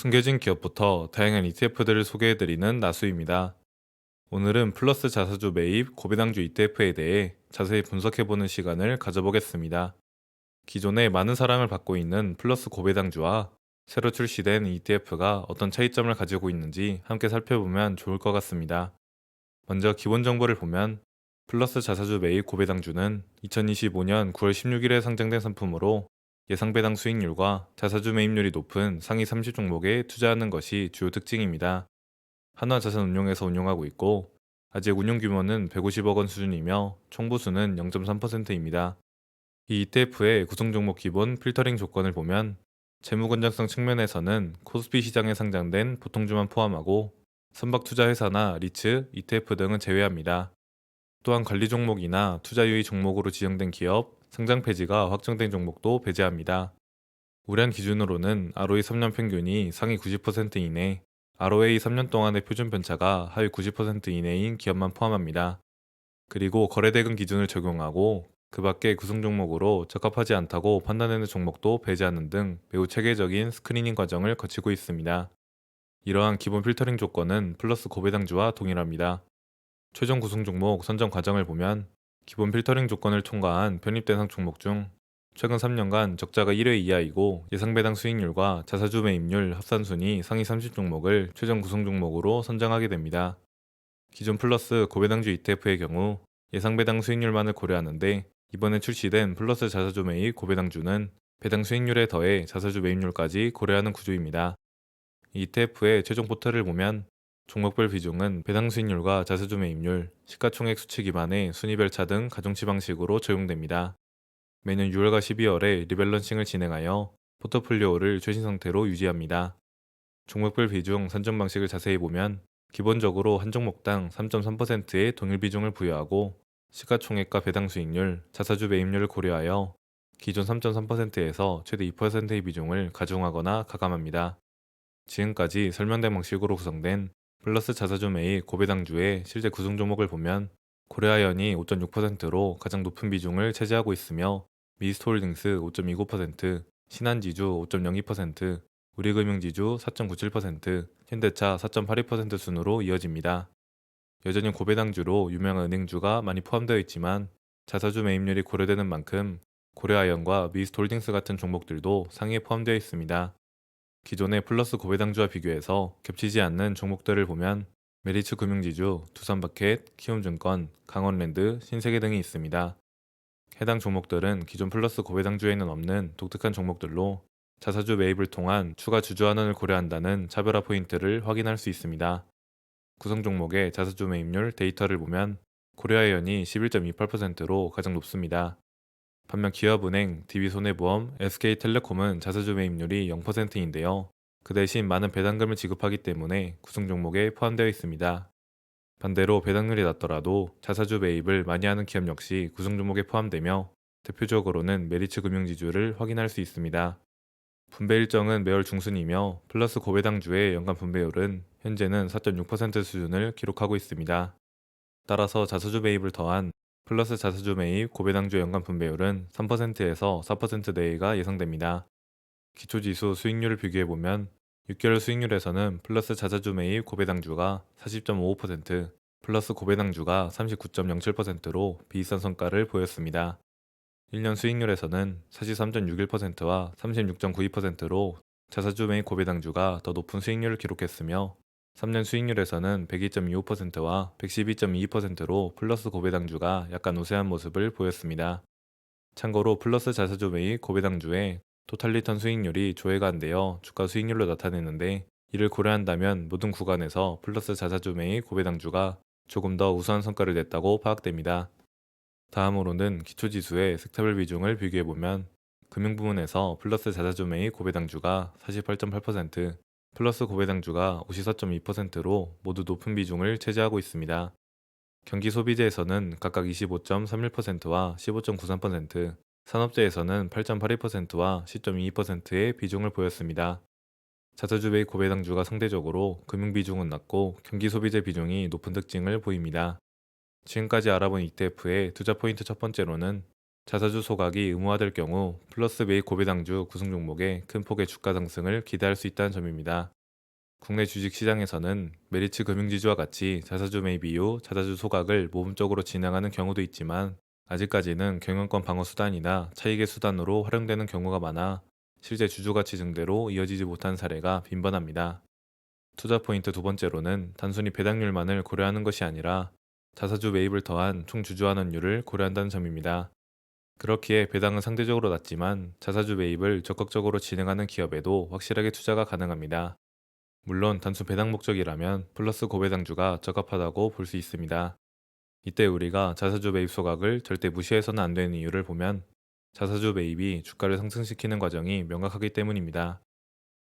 숨겨진 기업부터 다양한 ETF들을 소개해드리는 나수입니다. 오늘은 플러스 자사주 매입 고배당주 ETF에 대해 자세히 분석해보는 시간을 가져보겠습니다. 기존에 많은 사랑을 받고 있는 플러스 고배당주와 새로 출시된 ETF가 어떤 차이점을 가지고 있는지 함께 살펴보면 좋을 것 같습니다. 먼저 기본 정보를 보면 플러스 자사주 매입 고배당주는 2025년 9월 16일에 상장된 상품으로 예상 배당 수익률과 자사주 매입률이 높은 상위 30 종목에 투자하는 것이 주요 특징입니다. 한화자산운용에서 운용하고 있고 아직 운용 규모는 150억 원 수준이며 총보수는 0.3%입니다. 이 ETF의 구성 종목 기본 필터링 조건을 보면 재무 건전성 측면에서는 코스피 시장에 상장된 보통주만 포함하고 선박 투자 회사나 리츠, ETF 등은 제외합니다. 또한 관리 종목이나 투자 유의 종목으로 지정된 기업, 상장 폐지가 확정된 종목도 배제합니다. 우량 기준으로는 ROE 3년 평균이 상위 90% 이내, ROA 3년 동안의 표준 편차가 하위 90% 이내인 기업만 포함합니다. 그리고 거래대금 기준을 적용하고 그 밖의 구성 종목으로 적합하지 않다고 판단되는 종목도 배제하는 등 매우 체계적인 스크리닝 과정을 거치고 있습니다. 이러한 기본 필터링 조건은 플러스 고배당주와 동일합니다. 최종 구성 종목 선정 과정을 보면 기본 필터링 조건을 통과한 편입 대상 종목 중 최근 3년간 적자가 1회 이하이고 예상 배당 수익률과 자사주 매입률 합산 순위 상위 30 종목을 최종 구성 종목으로 선정하게 됩니다. 기존 플러스 고배당주 ETF의 경우 예상 배당 수익률만을 고려하는데 이번에 출시된 플러스 자사주 매입 고배당주는 배당 수익률에 더해 자사주 매입률까지 고려하는 구조입니다. ETF의 최종 포털을 보면 종목별 비중은 배당 수익률과 자사주 매입률, 시가총액 수치 기반의 순위별차 등 가중치 방식으로 적용됩니다. 매년 6월과 12월에 리밸런싱을 진행하여 포트폴리오를 최신 상태로 유지합니다. 종목별 비중 산정 방식을 자세히 보면 기본적으로 한 종목당 3.3%의 동일 비중을 부여하고 시가총액과 배당 수익률, 자사주 매입률을 고려하여 기존 3.3%에서 최대 2%의 비중을 가중하거나 가감합니다. 지금까지 설명된 방식으로 구성된 플러스 자사주 매입 고배당주의 실제 구성 종목을 보면 고려아연이 5.6%로 가장 높은 비중을 차지하고 있으며 미스트홀딩스 5.29%, 신한지주 5.02%, 우리금융지주 4.97%, 현대차 4.82% 순으로 이어집니다. 여전히 고배당주로 유명한 은행주가 많이 포함되어 있지만 자사주 매입률이 고려되는 만큼 고려아연과 미스트홀딩스 같은 종목들도 상위에 포함되어 있습니다. 기존의 플러스 고배당주와 비교해서 겹치지 않는 종목들을 보면 메리츠 금융지주, 두산마켓, 키움증권, 강원랜드, 신세계 등이 있습니다. 해당 종목들은 기존 플러스 고배당주에는 없는 독특한 종목들로 자사주 매입을 통한 추가 주주환원을 고려한다는 차별화 포인트를 확인할 수 있습니다. 구성 종목의 자사주 매입률 데이터를 보면 고려아연이 11.28%로 가장 높습니다. 반면 기업은행, DB손해보험, SK텔레콤은 자사주 매입률이 0%인데요. 그 대신 많은 배당금을 지급하기 때문에 구성 종목에 포함되어 있습니다. 반대로 배당률이 낮더라도 자사주 매입을 많이 하는 기업 역시 구성 종목에 포함되며 대표적으로는 메리츠 금융지주를 확인할 수 있습니다. 분배 일정은 매월 중순이며 플러스 고배당주의 연간 분배율은 현재는 4.6% 수준을 기록하고 있습니다. 따라서 자사주 매입을 더한 플러스 자사주 매입 고배당주 연간 분배율은 3%에서 4% 내외가 예상됩니다. 기초지수 수익률을 비교해보면 6개월 수익률에서는 플러스 자사주 매입 고배당주가 40.55%, 플러스 고배당주가 39.07%로 비슷한 성과를 보였습니다. 1년 수익률에서는 43.61%와 36.92%로 자사주 매입 고배당주가 더 높은 수익률을 기록했으며 3년 수익률에서는 102.25%와 112.22%로 플러스 고배당주가 약간 우세한 모습을 보였습니다. 참고로 플러스 자사주 매입 고배당주의 토탈 리턴 수익률이 조회가 안 되어 주가 수익률로 나타내는데 이를 고려한다면 모든 구간에서 플러스 자사주 매입 고배당주가 조금 더 우수한 성과를 냈다고 파악됩니다. 다음으로는 기초지수의 섹터별 비중을 비교해보면 금융부문에서 플러스 자사주 매입 고배당주가 48.8%, 플러스 고배당주가 54.2%로 모두 높은 비중을 차지하고 있습니다. 경기소비재에서는 각각 25.31%와 15.93%, 산업재에서는 8.82%와 10.22%의 비중을 보였습니다. 자사주 매입 고배당주가 상대적으로 금융 비중은 낮고 경기소비재 비중이 높은 특징을 보입니다. 지금까지 알아본 ETF의 투자 포인트 첫 번째로는 자사주 소각이 의무화될 경우 플러스 매입 고배당주 구성 종목의 큰 폭의 주가 상승을 기대할 수 있다는 점입니다. 국내 주식시장에서는 메리츠 금융지주와 같이 자사주 매입 이후 자사주 소각을 모범적으로 진행하는 경우도 있지만 아직까지는 경영권 방어 수단이나 차익의 수단으로 활용되는 경우가 많아 실제 주주가치 증대로 이어지지 못한 사례가 빈번합니다. 투자 포인트 두 번째로는 단순히 배당률만을 고려하는 것이 아니라 자사주 매입을 더한 총 주주환원율을 고려한다는 점입니다. 그렇기에 배당은 상대적으로 낮지만 자사주 매입을 적극적으로 진행하는 기업에도 확실하게 투자가 가능합니다. 물론 단순 배당 목적이라면 플러스 고배당주가 적합하다고 볼 수 있습니다. 이때 우리가 자사주 매입 소각을 절대 무시해서는 안 되는 이유를 보면 자사주 매입이 주가를 상승시키는 과정이 명확하기 때문입니다.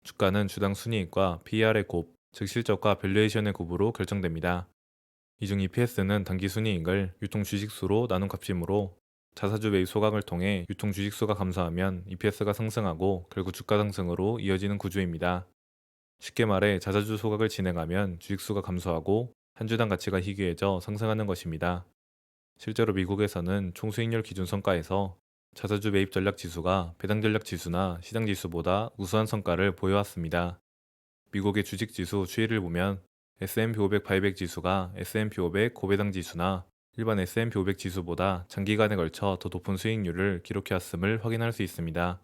주가는 주당 순이익과 PER의 곱, 즉 실적과 밸류에이션의 곱으로 결정됩니다. 이 중 EPS는 단기 순이익을 유통 주식수로 나눈 값이므로 자사주 매입 소각을 통해 유통 주식수가 감소하면 EPS가 상승하고 결국 주가 상승으로 이어지는 구조입니다. 쉽게 말해 자사주 소각을 진행하면 주식수가 감소하고 한 주당 가치가 희귀해져 상승하는 것입니다. 실제로 미국에서는 총수익률 기준 성과에서 자사주 매입 전략 지수가 배당 전략 지수나 시장 지수보다 우수한 성과를 보여왔습니다. 미국의 주식 지수 추이를 보면 S&P 500 바이백 지수가 S&P 500 고배당 지수나 일반 S&P 500 지수보다 장기간에 걸쳐 더 높은 수익률을 기록해왔음을 확인할 수 있습니다.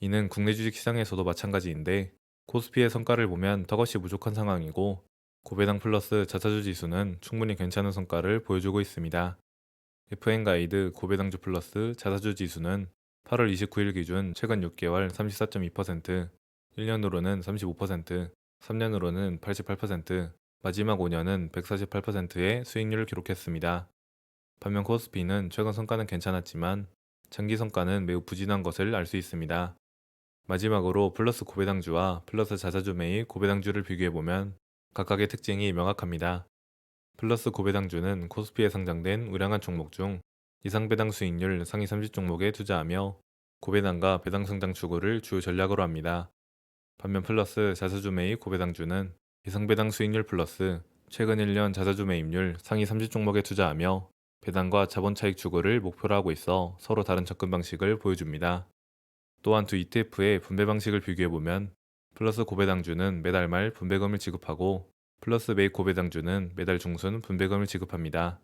이는 국내 주식 시장에서도 마찬가지인데 코스피의 성과를 보면 턱없이 부족한 상황이고 고배당 플러스 자사주 지수는 충분히 괜찮은 성과를 보여주고 있습니다. FN가이드 고배당주 플러스 자사주 지수는 8월 29일 기준 최근 6개월 34.2%, 1년으로는 35%, 3년으로는 88%, 마지막 5년은 148%의 수익률을 기록했습니다. 반면 코스피는 최근 성과는 괜찮았지만 장기 성과는 매우 부진한 것을 알 수 있습니다. 마지막으로 플러스 고배당주와 플러스 자사주 매입 고배당주를 비교해보면 각각의 특징이 명확합니다. 플러스 고배당주는 코스피에 상장된 우량한 종목 중 이상배당 수익률 상위 30종목에 투자하며 고배당과 배당 성장 추구를 주요 전략으로 합니다. 반면 플러스 자사주 매입 고배당주는 이상배당 수익률 플러스 최근 1년 자사주 매입률 상위 30종목에 투자하며 배당과 자본 차익 추구를 목표로 하고 있어 서로 다른 접근 방식을 보여줍니다. 또한 두 ETF의 분배 방식을 비교해보면 플러스 고배당주는 매달 말 분배금을 지급하고 플러스 매입 고배당주는 매달 중순 분배금을 지급합니다.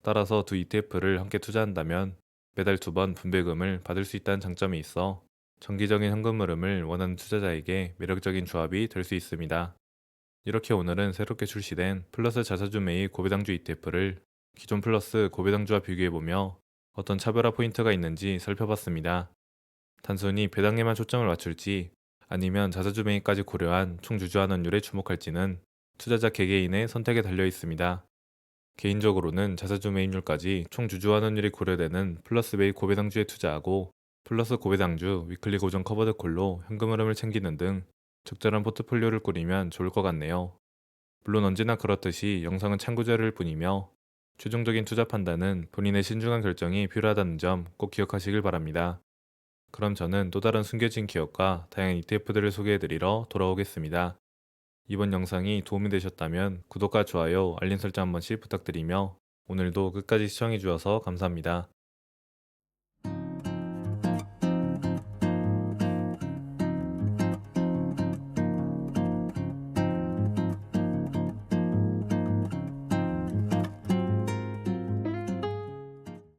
따라서 두 ETF를 함께 투자한다면 매달 두 번 분배금을 받을 수 있다는 장점이 있어 정기적인 현금 흐름을 원하는 투자자에게 매력적인 조합이 될 수 있습니다. 이렇게 오늘은 새롭게 출시된 플러스 자사주 매입 고배당주 ETF를 기존 플러스 고배당주와 비교해보며 어떤 차별화 포인트가 있는지 살펴봤습니다. 단순히 배당에만 초점을 맞출지 아니면 자사주 매입까지 고려한 총 주주환원율에 주목할지는 투자자 개개인의 선택에 달려 있습니다. 개인적으로는 자사주 매입률까지 총 주주환원율이 고려되는 플러스 매입 고배당주에 투자하고 플러스 고배당주 위클리 고정 커버드 콜로 현금 흐름을 챙기는 등 적절한 포트폴리오를 꾸리면 좋을 것 같네요. 물론 언제나 그렇듯이 영상은 참고 자료일 뿐이며 최종적인 투자 판단은 본인의 신중한 결정이 필요하다는 점 꼭 기억하시길 바랍니다. 그럼 저는 또 다른 숨겨진 기업과 다양한 ETF들을 소개해드리러 돌아오겠습니다. 이번 영상이 도움이 되셨다면 구독과 좋아요, 알림 설정 한 번씩 부탁드리며 오늘도 끝까지 시청해주셔서 감사합니다.